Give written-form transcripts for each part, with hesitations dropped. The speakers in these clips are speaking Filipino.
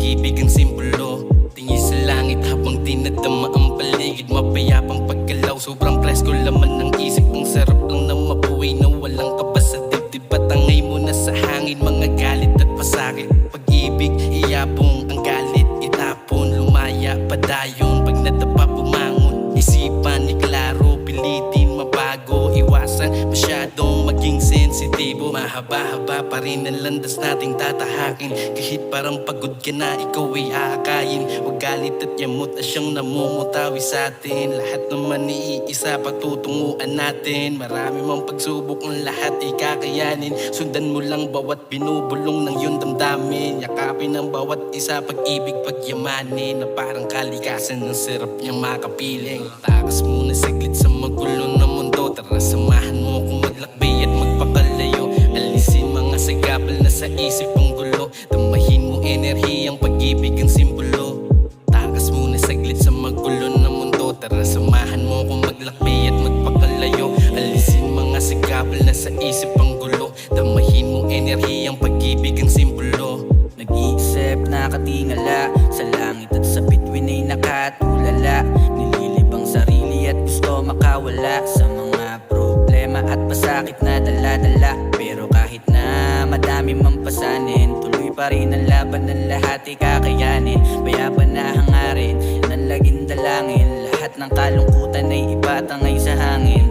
pag-ibig ang simbolo. Tingin sa langit habang dinadama ang paligid, mapayapang paggalaw, sobrang presko laman ng isip. Ang sarap lang na mabuhay na walang kabas sa dibdib. Patangay mo na sa hangin mga galit at pasakit. Pag-ibig, iyabong ang galit, itapon, lumaya, padayon. Pag nadapa bumangon, isipan, iklaro, pilitin, mabago, iwasan masyadong maging sensitibo. Mahaba-haba pa rin ang landas nating tatahakin. Kahit parang pagod ka na, ikaw ay aakayin. Huwag galit at yamot na siyang namumutawi sa atin. Lahat naman iisa patutunguan natin. Marami mang pagsubok, ang lahat ay kakayanin. Sundan mo lang bawat binubulong ng iyong damdamin. Yakapin ang bawat isa, pag-ibig pagyamanin. Na parang kalikasan, ng sarap niyang makapiling. Takas muna saglit sa magulo na mundo. Tara samahan mo kung maglakbay at magpakalayo. Alisin mga sagabal na sa isip ang gulo. Damahin mo enerhiyang pag-ibig ang simbolo. Takas muna saglit sa magulo na mundo. Tara samahan mo kung maglakbay at magpakalayo. Alisin mga sagabal na sa isip ang gulo. Damahin mo enerhiyang pag-ibig ang simbolo. Nag-iisip, nakatingala sa langit at sa bituin ay nakatulala. Nililibang sarili at gusto makawala sa mga problema at pasakit na dala-dala. Pero kahit na madami mang pasanin, tuloy pa rin ang laban ng lahat ay kakayanin. Payapa na hangarin, nanlaging dalangin. Lahat ng kalungkutan ay ipatangay sa hangin.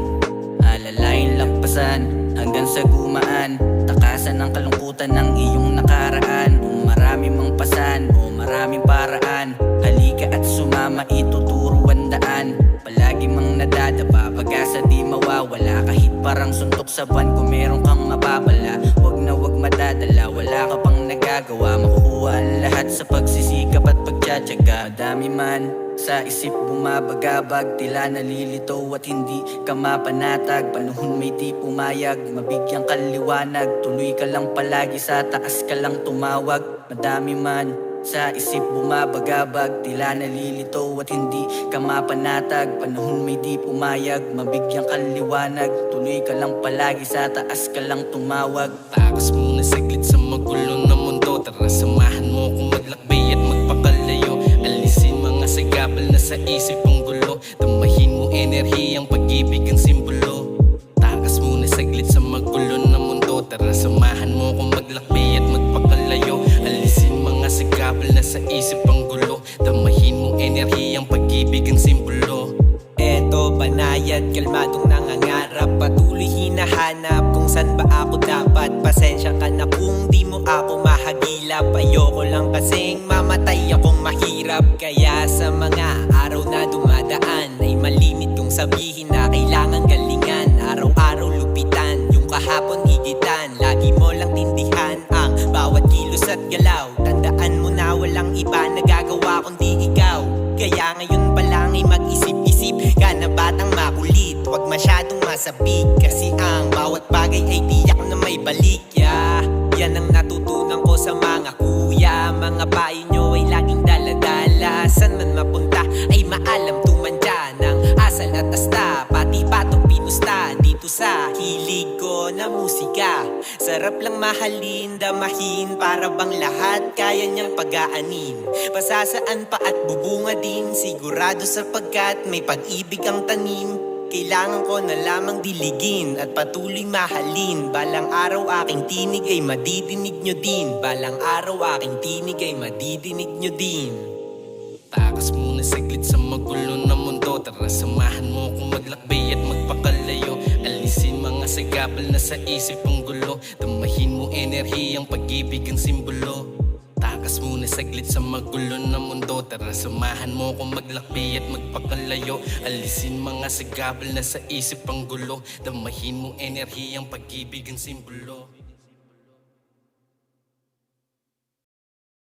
Alalayin lakpasan hanggang sa gumaan. Takasan ang kalungkutan ng iyong nakaraan. Kung marami mang pasan o maraming paraan, halika at sumama, ituturo ang daan. Palagi mang nadadapa, pag-asa di mawawala. Kahit parang suntok sa buwan, kung meron kang mapapala, wag na wag madadala, wala ka pang nagagawa. Makukuha ang lahat sa pagsisikap at pagtsatsaga. Madami man sa isip bumabagabag, tila nalilito at hindi ka mapanatag. Panahon may di pumayag, mabigyan ka liwanag. Tuloy ka lang palagi, sa taas ka lang tumawag. Madami man sa isip bumabagabag, tila nalilito at hindi ka mapanatag. Panahon may di pumayag, mabigyan ka liwanag. Tuloy ka lang palagi, sa taas ka lang tumawag. Takas muna saglit sa magulo na mundo. Tara samahan mo kung maglakbay at magpakalayo. Alisin mga sagabal na sa isip ang gulo. Damahin mo enerhiyang pag-ibig ang simbolo. Takas muna saglit sa magulo na mundo. Tara samahan mo kung maglakbay at magpakalayo. Alisin mga sagabal na sa isip ang gulo. Damahin mo enerhiyang pag-ibig ang simbolo. Eto banayad, kalmadong nangangarap. Patuloy hinahanap kung saan ba ako dapat. Pasensya ka na kung di mo ako mahagilap. Ayoko lang kasing mamatay akong mahirap. Kaya sa mga araw na dumadaan, ay malimit kong sabihin na kailangan galingan. Araw-araw lupitan, yung kahapon higitan. Lagi mo lang tindihan ang bawat kilos at galaw. Tandaan mo na walang iba nagagawa kundi ikaw. Kaya ngayon pa lang ay mag-isip-isip ka na batang makulit. Huwag masyadong masabik, kasi ang bawat bagay ay tiyak na may balik. Yan ang natutunan ko sa mga kuya. Mga payo nyo ay laging daladala. San man mapunta ay maalam tumandya ng asal at asta. Pati patong pinusta dito sa hilig ko na musika. Sarap lang mahalin, damahin, para bang lahat kaya niyang pag-aanin. Pasasaan pa at bubunga din, sigurado sapagkat may pag-ibig ang tanim. Kailangan ko na lamang diligin at patuloy mahalin. Balang araw aking tinig ay madidinig nyo din. Balang araw aking tinig ay madidinig nyo din. Takas muna saglit sa magulo na mundo. Tara samahan mo kung maglakbay at magpakalayo. Alisin mga sagabal na sa isip ang gulo. Damahin mo enerhiyang pag-ibig ang simbolo. Takas muna saglit sa magulo na mundo. Tara samahan mo kung maglakbay at magpakalayo. Alisin mga sagabal na sa isip ang gulo. Damahin mo enerhiyang pag-ibig ang simbolo.